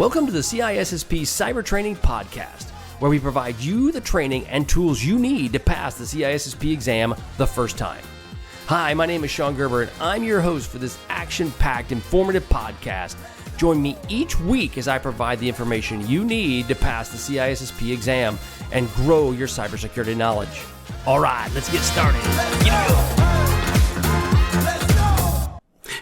Welcome to the CISSP Cyber Training Podcast, where we provide you the training and tools you need to pass the CISSP exam the first time. Hi, my name is Sean Gerber, and I'm your host for this action-packed, informative podcast. Join me each week as I provide the information you need to pass the CISSP exam and grow your cybersecurity knowledge. All right, let's get started.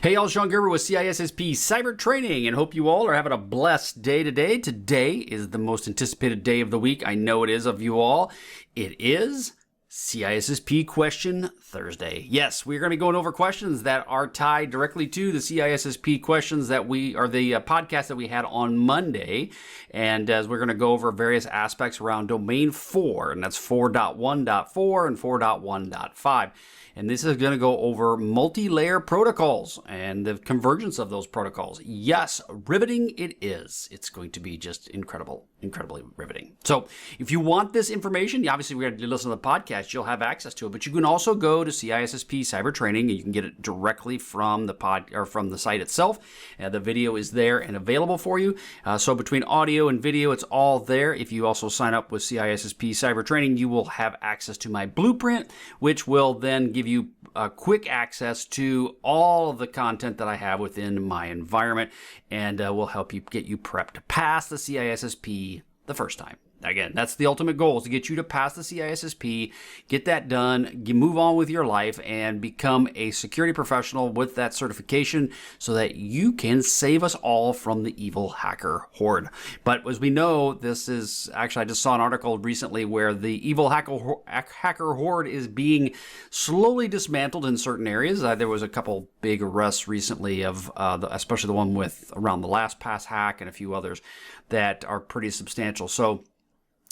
Hey, y'all, Sean Gerber with CISSP Cyber Training, and hope you all are having a blessed day today. Today is the most anticipated day of the week. I know it is of you all. It is CISSP Question Thursday. Yes, we're going to be going over questions that are tied directly to the CISSP questions that the podcast that we had on Monday. And as we're going to go over various aspects around domain 4, and that's 4.1.4 and 4.1.5. And this is going to go over multi-layer protocols and the convergence of those protocols. Yes, riveting it is. It's going to be just incredibly riveting. So if you want this information, obviously we're going to listen to the podcast, you'll have access to it. But you can also go to CISSP Cyber Training, and you can get it directly from the from the site itself. The video is there and available for you. So between audio and video, it's all there. If you also sign up with CISSP Cyber Training, you will have access to my blueprint, which will then give you quick access to all of the content that I have within my environment, and will help you get you prepped to pass the CISSP the first time. Again, that's the ultimate goal, is to get you to pass the CISSP, get that done, move on with your life, and become a security professional with that certification so that you can save us all from the evil hacker horde. But as we know, this is actually, I just saw an article recently where the evil hacker horde is being slowly dismantled in certain areas. There was a couple big arrests recently of, especially the one with around the LastPass hack and a few others that are pretty substantial. So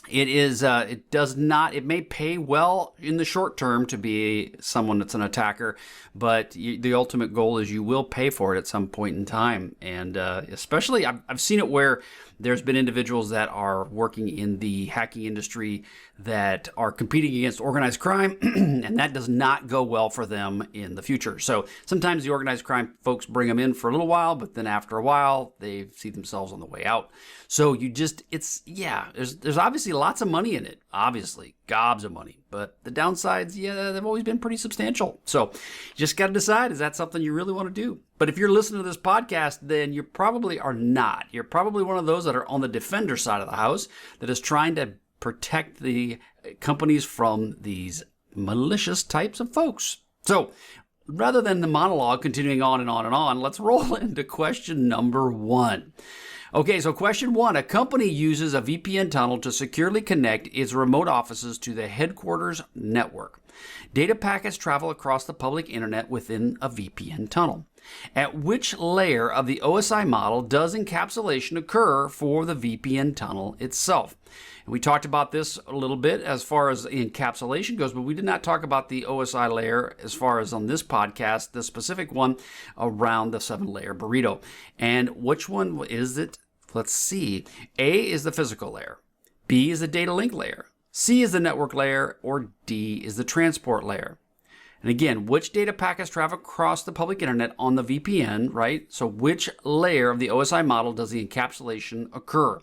it may pay well in the short term to be someone that's an attacker, but the ultimate goal is you will pay for it at some point in time. And especially, I've seen it where there's been individuals that are working in the hacking industry that are competing against organized crime, and that does not go well for them in the future. So sometimes the organized crime folks bring them in for a little while, but then after a while, they see themselves on the way out. So there's obviously lots of money in it, obviously, gobs of money, but the downsides, they've always been pretty substantial. So you just got to decide, is that something you really want to do? But if you're listening to this podcast, then you probably are not. You're probably one of those that are on the defender side of the house that is trying to protect the companies from these malicious types of folks. So rather than the monologue continuing on and on and on, let's roll into question number 1. Okay, so question 1, a company uses a VPN tunnel to securely connect its remote offices to the headquarters network. Data packets travel across the public internet within a VPN tunnel. At which layer of the OSI model does encapsulation occur for the VPN tunnel itself? And we talked about this a little bit as far as encapsulation goes, but we did not talk about the OSI layer as far as on this podcast, the specific one around the 7-layer burrito. And which one is it? Let's see. A is the physical layer. B is the data link layer. C is the network layer, or D is the transport layer. And again, which data packets travel across the public internet on the VPN, right? So which layer of the OSI model does the encapsulation occur?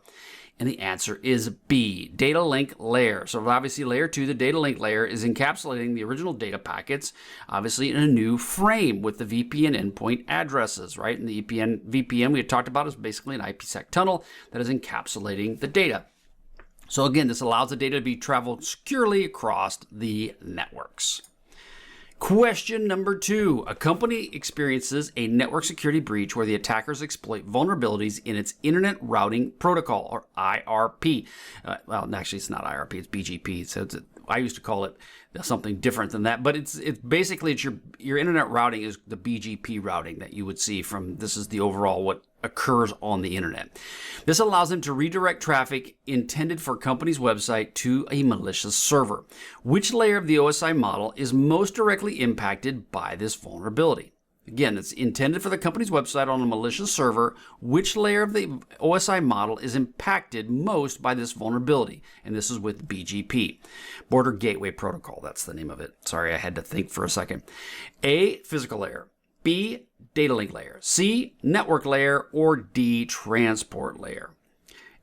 And the answer is B, data link layer. So obviously layer 2, the data link layer, is encapsulating the original data packets, obviously in a new frame with the VPN endpoint addresses, right? And the VPN we had talked about is basically an IPsec tunnel that is encapsulating the data. So again, this allows the data to be traveled securely across the networks. Question number 2. A company experiences a network security breach where the attackers exploit vulnerabilities in its Internet Routing Protocol, or IRP. Well, actually, it's not IRP, it's BGP. So I used to call it something different than that, but it's basically your internet routing is the BGP routing that you would see from, this is the overall what occurs on the internet. This allows them to redirect traffic intended for a company's website to a malicious server. Which layer of the OSI model is most directly impacted by this vulnerability? Again, it's intended for the company's website on a malicious server. Which layer of the OSI model is impacted most by this vulnerability? And this is with BGP, Border Gateway Protocol. That's the name of it. Sorry, I had to think for a second. A, physical layer. B, data link layer, C, network layer, or D, transport layer?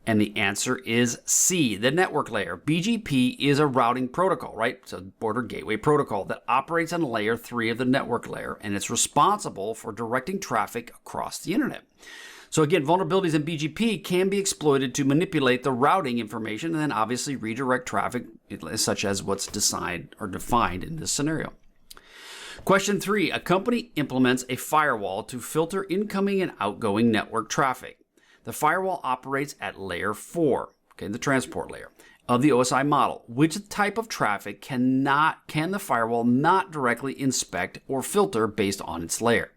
And the answer is C, the network layer. BGP is a routing protocol, right? It's a border gateway protocol that operates on layer 3 of the network layer, and it's responsible for directing traffic across the internet. So again, vulnerabilities in BGP can be exploited to manipulate the routing information and then obviously redirect traffic, such as what's defined in this scenario. Question 3, a company implements a firewall to filter incoming and outgoing network traffic. The firewall operates at layer 4, okay, the transport layer of the OSI model. Which type of traffic can the firewall not directly inspect or filter based on its layer?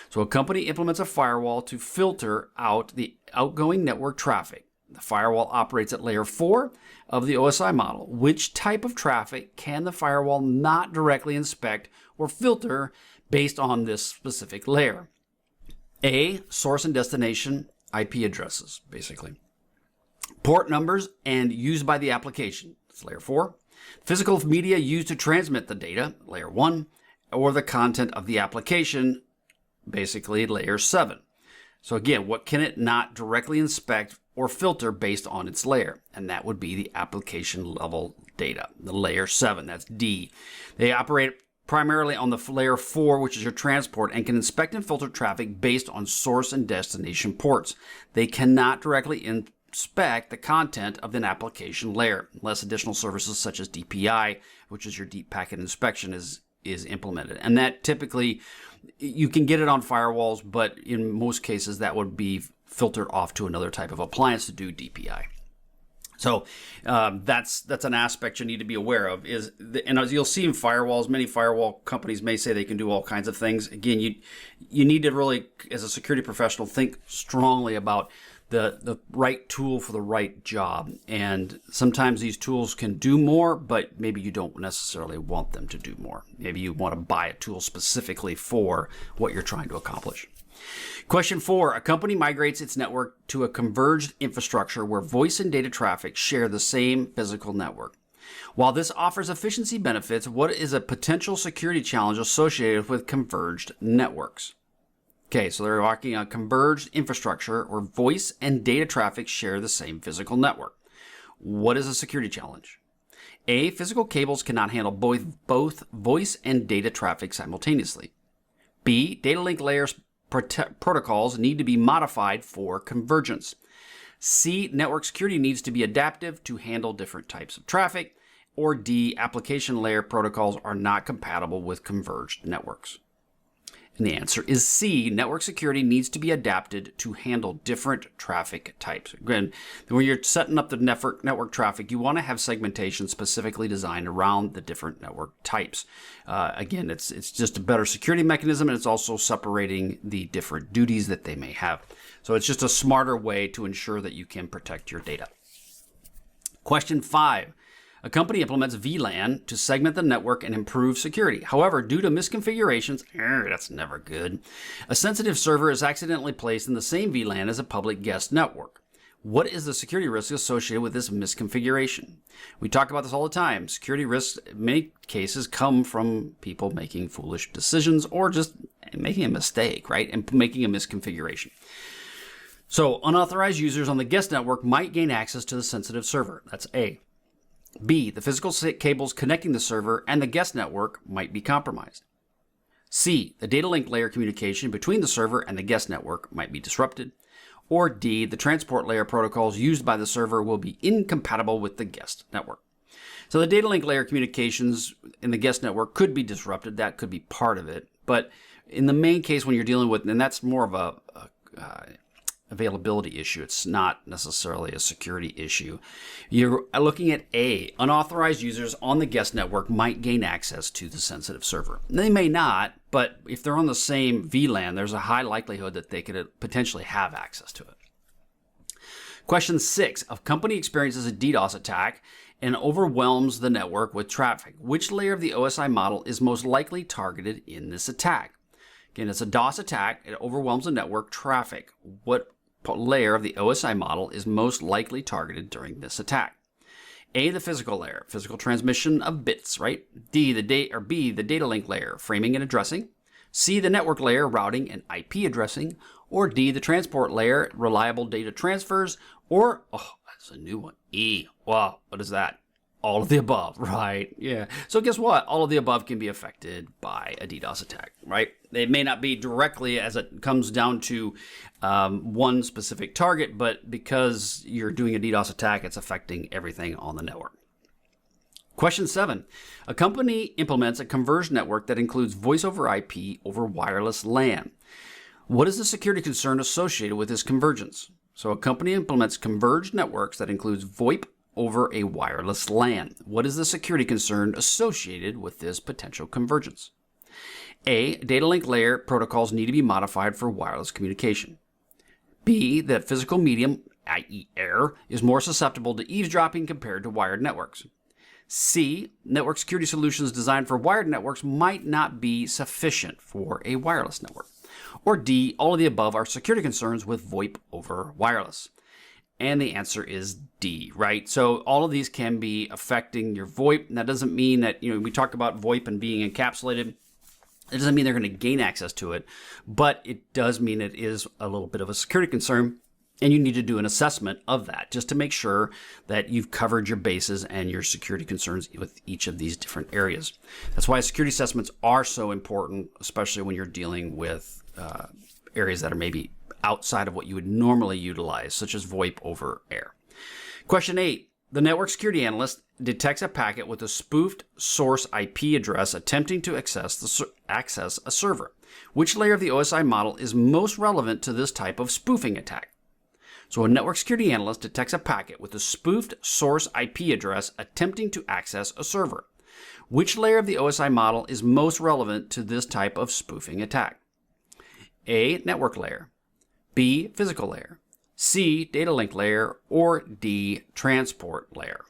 So a company implements a firewall to filter out the outgoing network traffic. The firewall operates at layer 4 of the OSI model. Which type of traffic can the firewall not directly inspect or filter based on this specific layer? A, source and destination IP addresses, basically. Port numbers and used by the application, that's layer 4. Physical media used to transmit the data, layer 1. Or the content of the application, basically layer 7. So again, what can it not directly inspect or filter based on its layer? And that would be the application level data, the layer 7, that's D. They operate primarily on the layer 4, which is your transport, and can inspect and filter traffic based on source and destination ports. They cannot directly inspect the content of an application layer, unless additional services such as DPI, which is your deep packet inspection, is implemented. And that typically, you can get it on firewalls, but in most cases that would be filtered off to another type of appliance to do DPI. So that's an aspect you need to be aware of. And as you'll see in firewalls, many firewall companies may say they can do all kinds of things. Again, you need to really, as a security professional, think strongly about the right tool for the right job. And sometimes these tools can do more, but maybe you don't necessarily want them to do more. Maybe you want to buy a tool specifically for what you're trying to accomplish. Question 4, a company migrates its network to a converged infrastructure where voice and data traffic share the same physical network. While this offers efficiency benefits, what is a potential security challenge associated with converged networks? Okay, so they're talking a converged infrastructure where voice and data traffic share the same physical network. What is a security challenge? A, physical cables cannot handle both voice and data traffic simultaneously. B, data link layers protocols need to be modified for convergence. C, network security needs to be adaptive to handle different types of traffic. Or D, application layer protocols are not compatible with converged networks. And the answer is C, network security needs to be adapted to handle different traffic types. Again, when you're setting up the network traffic, you want to have segmentation specifically designed around the different network types. Again, it's just a better security mechanism, and it's also separating the different duties that they may have. So it's just a smarter way to ensure that you can protect your data. Question 5. A company implements VLAN to segment the network and improve security. However, due to misconfigurations, that's never good, a sensitive server is accidentally placed in the same VLAN as a public guest network. What is the security risk associated with this misconfiguration? We talk about this all the time. Security risks, in many cases, come from people making foolish decisions or just making a mistake, right? And making a misconfiguration. So, unauthorized users on the guest network might gain access to the sensitive server. That's A. B, the physical cables connecting the server and the guest network might be compromised. C, the data link layer communication between the server and the guest network might be disrupted. Or D, the transport layer protocols used by the server will be incompatible with the guest network. So the data link layer communications in the guest network could be disrupted. That could be part of it. But in the main case, when you're dealing with, and that's more of a availability issue. It's not necessarily a security issue. You're looking at A, unauthorized users on the guest network might gain access to the sensitive server. They may not, but if they're on the same VLAN, there's a high likelihood that they could potentially have access to it. Question 6, a company experiences a DDoS attack and overwhelms the network with traffic. Which layer of the OSI model is most likely targeted in this attack? Again, it's a DOS attack. It overwhelms the network traffic. What layer of the OSI model is most likely targeted during this attack? A, the physical layer, physical transmission of bits, right? B, the data link layer, framing and addressing. C, the network layer, routing and IP addressing, or D, the transport layer, reliable data transfers, or, oh, that's a new one, E. Wow, what is that? All of the above, right? Yeah. So guess what? All of the above can be affected by a DDoS attack, right? They may not be directly as it comes down to one specific target, but because you're doing a DDoS attack, it's affecting everything on the network. Question 7. A company implements a converged network that includes voice over IP over wireless LAN. What is the security concern associated with this convergence? So a company implements converged networks that includes VoIP over a wireless LAN. What is the security concern associated with this potential convergence? A, data link layer protocols need to be modified for wireless communication. B, that physical medium, i.e. air, is more susceptible to eavesdropping compared to wired networks. C, network security solutions designed for wired networks might not be sufficient for a wireless network. Or D, all of the above are security concerns with VoIP over wireless. And the answer is D, right? So all of these can be affecting your VoIP. And that doesn't mean that, we talk about VoIP and being encapsulated. It doesn't mean they're going to gain access to it, but it does mean it is a little bit of a security concern. And you need to do an assessment of that just to make sure that you've covered your bases and your security concerns with each of these different areas. That's why security assessments are so important, especially when you're dealing with areas that are maybe outside of what you would normally utilize, such as VoIP over air. Question 8. The network security analyst detects a packet with a spoofed source IP address attempting to access a server. Which layer of the OSI model is most relevant to this type of spoofing attack? So a network security analyst detects a packet with a spoofed source IP address attempting to access a server. Which layer of the OSI model is most relevant to this type of spoofing attack? A, network layer. B, physical layer. C, data link layer. Or D, transport layer.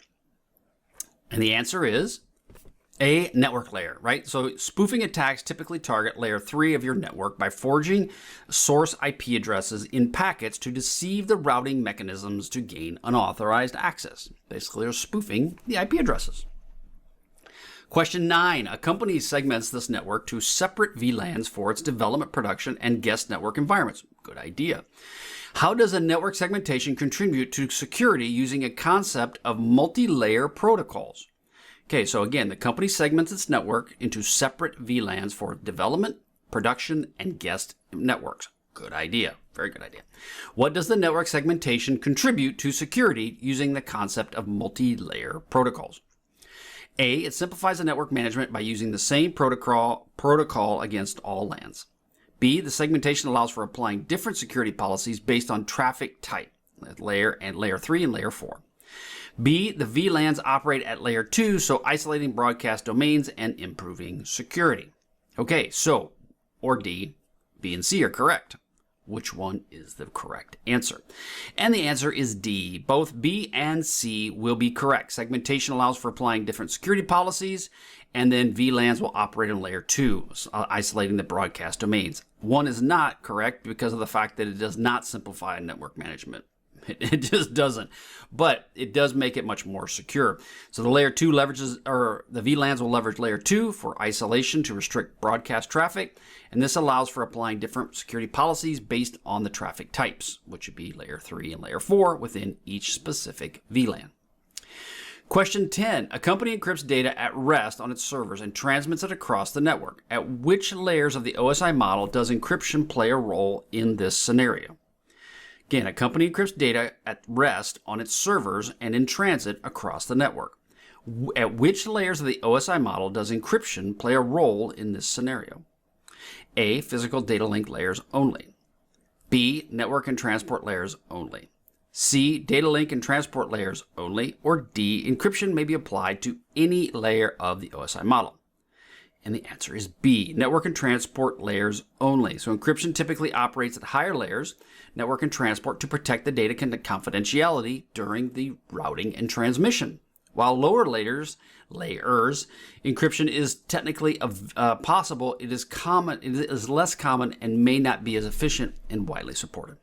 And the answer is A, network layer, right? So spoofing attacks typically target layer 3 of your network by forging source IP addresses in packets to deceive the routing mechanisms to gain unauthorized access. Basically, they're spoofing the IP addresses. Question 9. A company segments this network to separate VLANs for its development, production, and guest network environments. Good idea. How does a network segmentation contribute to security using a concept of multi-layer protocols? Okay, so again, the company segments its network into separate VLANs for development, production, and guest networks. Good idea. Very good idea. What does the network segmentation contribute to security using the concept of multi-layer protocols? A, it simplifies the network management by using the same protocol against all LANs. B, the segmentation allows for applying different security policies based on traffic type, layer 3 and layer 4. B, the VLANs operate at layer 2, so isolating broadcast domains and improving security. Okay, so, or D, B and C are correct. Which one is the correct answer? And the answer is D. Both B and C will be correct. Segmentation allows for applying different security policies, and then VLANs will operate in layer 2, isolating the broadcast domains. One is not correct because of the fact that it does not simplify network management. It just doesn't, but it does make it much more secure. So the layer 2 leverages, or the VLANs will leverage layer 2 for isolation to restrict broadcast traffic, and this allows for applying different security policies based on the traffic types, which would be layer 3 and layer 4 within each specific VLAN. Question 10. A company encrypts data at rest on its servers and transmits it across the network. At which layers of the OSI model does encryption play a role in this scenario? Again, a company encrypts data at rest on its servers and in transit across the network. At which layers of the OSI model does encryption play a role in this scenario? A, physical data link layers only. B, network and transport layers only. C, data link and transport layers only. Or D, encryption may be applied to any layer of the OSI model. And the answer is B, network and transport layers only. So encryption typically operates at higher layers, network and transport, to protect the data confidentiality during the routing and transmission. While lower layers, encryption is technically possible, it is less common and may not be as efficient and widely supported.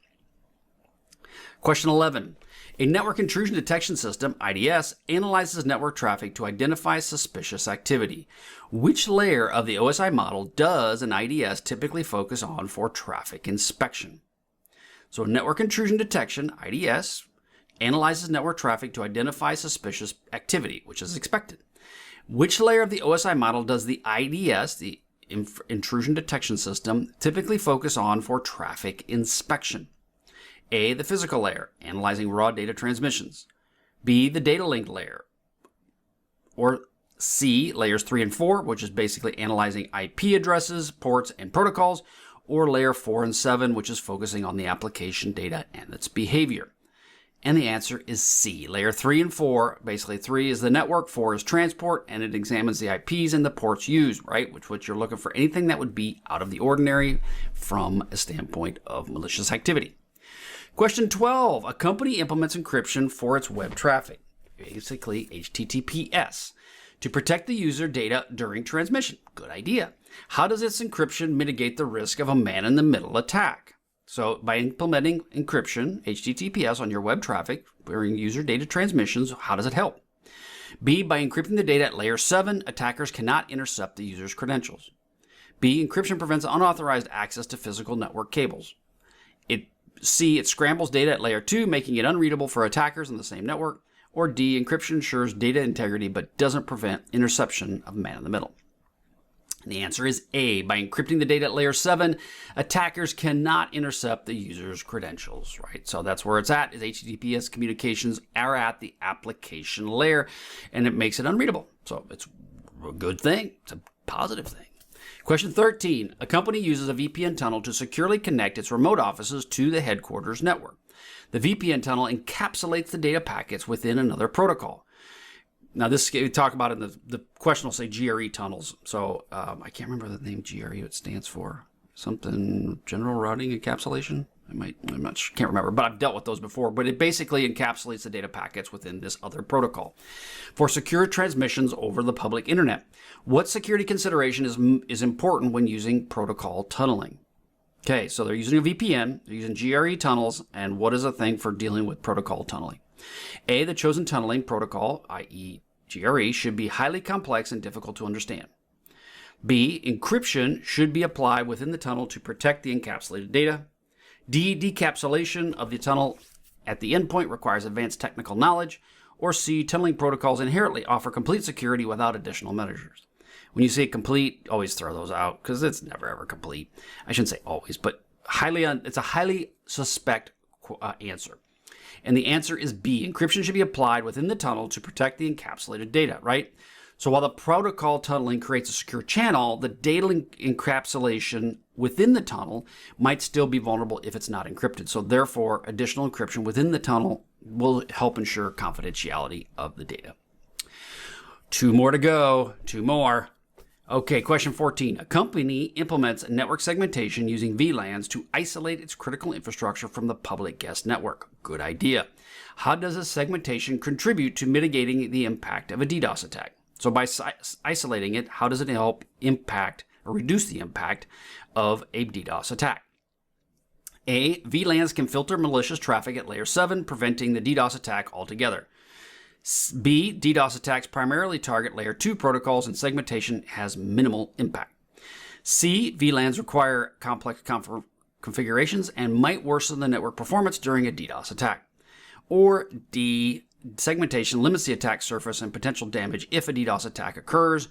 Question 11. A network intrusion detection system, IDS, analyzes network traffic to identify suspicious activity. Which layer of the OSI model does an IDS typically focus on for traffic inspection? So network intrusion detection, IDS, analyzes network traffic to identify suspicious activity, which is expected. Which layer of the OSI model does the IDS, the intrusion detection system, typically focus on for traffic inspection? A, the physical layer, analyzing raw data transmissions. B, the data link layer. Or C, layers 3 and 4, which is basically analyzing IP addresses, ports, and protocols. Or layer 4 and 7, which is focusing on the application data and its behavior. And the answer is C. Layer 3 and 4, basically 3 is the network, 4 is transport, and it examines the IPs and the ports used, right? Which you're looking for anything that would be out of the ordinary from a standpoint of malicious activity. Question 12. A company implements encryption for its web traffic, basically HTTPS, to protect the user data during transmission. Good idea. How does its encryption mitigate the risk of a man-in-the-middle attack? So by implementing encryption, HTTPS, on your web traffic during user data transmissions, how does it help? B, by encrypting the data at layer 7, attackers cannot intercept the user's credentials. B, encryption prevents unauthorized access to physical network cables. C, it scrambles data at layer 2, making it unreadable for attackers on the same network. Or D, encryption ensures data integrity but doesn't prevent interception of man-in-the-middle. The answer is A. By encrypting the data at layer 7, attackers cannot intercept the user's credentials, right? So that's where it's at, is HTTPS communications are at the application layer, and it makes it unreadable. So it's a good thing. It's a positive thing. Question 13. A company uses a VPN tunnel to securely connect its remote offices to the headquarters network. The VPN tunnel encapsulates the data packets within another protocol. Now, this we talk about in the question will say GRE tunnels. So I can't remember the name GRE, it stands for. Something, general routing encapsulation? Can't remember, but I've dealt with those before. But it basically encapsulates the data packets within this other protocol for secure transmissions over the public internet. What security consideration is important when using protocol tunneling? Okay, so they're using a VPN, they're using GRE tunnels, and what is a thing for dealing with protocol tunneling? A, the chosen tunneling protocol, i.e. GRE, should be highly complex and difficult to understand. B, encryption should be applied within the tunnel to protect the encapsulated data. D, decapsulation of the tunnel at the endpoint requires advanced technical knowledge. Or C, tunneling protocols inherently offer complete security without additional measures. When you say complete, always throw those out because it's never ever complete. I shouldn't say always, but it's a highly suspect answer. And the answer is B. Encryption should be applied within the tunnel to protect the encapsulated data, right? So while the protocol tunneling creates a secure channel, the data encapsulation within the tunnel might still be vulnerable if it's not encrypted. So therefore, additional encryption within the tunnel will help ensure confidentiality of the data. 2 more to go. 2 more. Okay, question 14. A company implements network segmentation using VLANs to isolate its critical infrastructure from the public guest network. Good idea. How does a segmentation contribute to mitigating the impact of a DDoS attack? So by isolating it, how does it help impact or reduce the impact of a DDoS attack? A, VLANs can filter malicious traffic at layer 7, preventing the DDoS attack altogether. B, DDoS attacks primarily target layer 2 protocols and segmentation has minimal impact. C, VLANs require complex configurations and might worsen the network performance during a DDoS attack. Or D, segmentation limits the attack surface and potential damage if a DDoS attack occurs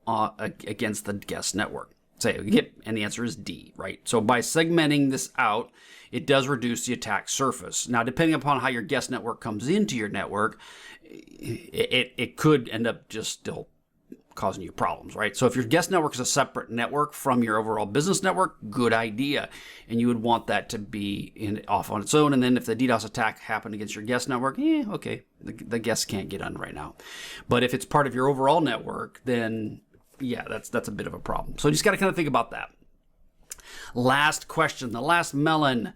against the guest network. And the answer is D, right? So by segmenting this out, it does reduce the attack surface. Now, depending upon how your guest network comes into your network, it could end up just still causing you problems, right? So if your guest network is a separate network from your overall business network, good idea. And you would want that to be off on its own. And then if the DDoS attack happened against your guest network, okay, the guests can't get on right now. But if it's part of your overall network, then yeah, that's a bit of a problem. So you just got to kind of think about that. Last question, the last melon.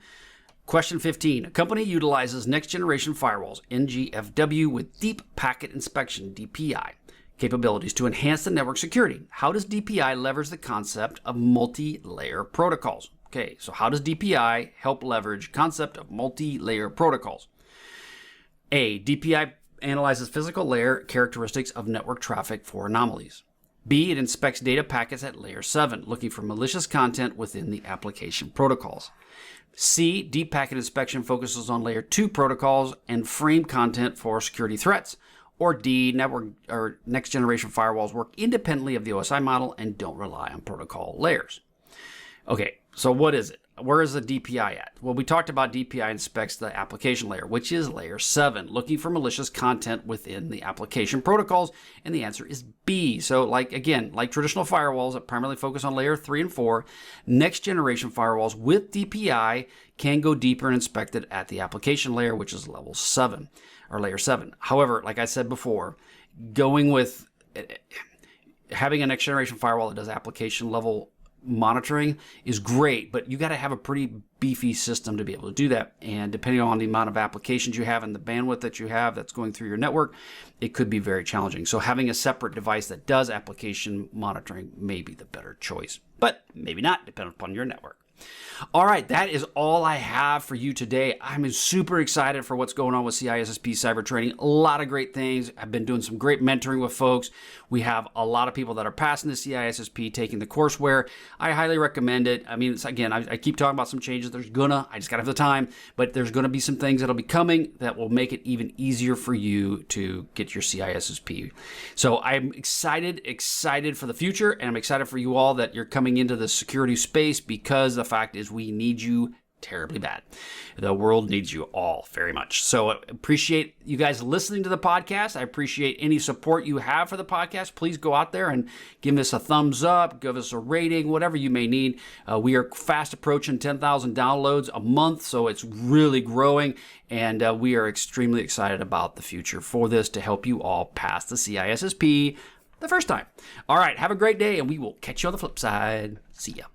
Question 15. A company utilizes next-generation firewalls, NGFW, with deep packet inspection, DPI, capabilities to enhance the network security. How does DPI leverage the concept of multi-layer protocols? Okay, so how does DPI help leverage concept of multi-layer protocols? A, DPI analyzes physical layer characteristics of network traffic for anomalies. B, it inspects data packets at layer 7, looking for malicious content within the application protocols. C, deep packet inspection focuses on layer 2 protocols and frame content for security threats. Or D, network or next generation firewalls work independently of the OSI model and don't rely on protocol layers. Okay, so what is it? Where is the DPI at? Well, we talked about DPI inspects the application layer, which is layer 7, looking for malicious content within the application protocols, and the answer is B. So like traditional firewalls that primarily focus on layer 3 and 4, next generation firewalls with DPI can go deeper and inspect it at the application layer, which is level 7 or layer 7. However, like I said before, going with having a next generation firewall that does application level monitoring is great, but you got to have a pretty beefy system to be able to do that. And depending on the amount of applications you have and the bandwidth that you have that's going through your network, it could be very challenging. So having a separate device that does application monitoring may be the better choice, but maybe not, depending upon your network. All right, that is all I have for you today. I'm super excited for what's going on with CISSP cyber training. A lot of great things. I've been doing some great mentoring with folks. We have a lot of people that are passing the CISSP, taking the courseware. I highly recommend it. I mean, I keep talking about some changes. I just got to have the time, but there's going to be some things that'll be coming that will make it even easier for you to get your CISSP. So I'm excited for the future, and I'm excited for you all that you're coming into the security space, because the fact is we need you terribly bad. The world needs you all very much. So I appreciate you guys listening to the podcast. I appreciate any support you have for the podcast. Please go out there and give us a thumbs up, give us a rating, whatever you may need. We are fast approaching 10,000 downloads a month, so it's really growing, and we are extremely excited about the future for this to help you all pass the CISSP the first time. All right, have a great day, and we will catch you on the flip side. See ya.